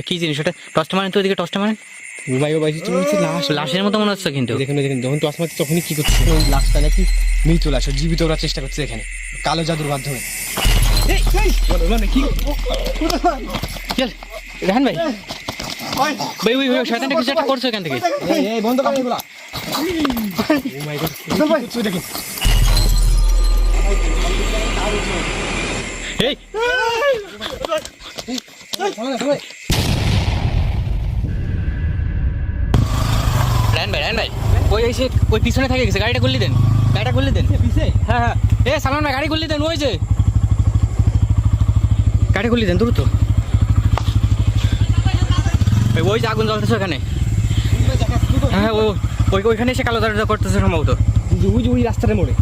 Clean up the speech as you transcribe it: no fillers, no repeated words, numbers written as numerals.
কি জিনিস ওটা? টসটা মারেন তো, ওদিকে টসটা মারেন। লাশের মতো মনে হচ্ছে কিন্তু। দেখুন দেখুন, যখন টস মারছে তখনই কি করছে, ওই লাশটা নাকি মৃত লাশ, জীবিত করার চেষ্টা করছে এখানে কালো জাদুর মাধ্যমে। চল রেহান ভাই, ভাই ওই শয়তানটা কিছু একটা করছো এখান থেকে। এই বন্ধ কর এগুলা। ও মাই গড, দেখুন এই রেহান ভাই ওই এসে ওই পিছনে থাকে গেছে, গাড়িটা খুললি দেন, গাড়িটা খুললি দেন। হ্যাঁ হ্যাঁ, এ সালমান ভাই গাড়ি খুললি দেন, ওই যে গাড়ি খুললি দেন দ্রুত। ওই যে আগুন জ্বলতেছে ওখানে। হ্যাঁ ওইখানে এসে কালো দাঁড়া করতেছে সম্ভবত। ওই রাস্তার মোড়ে।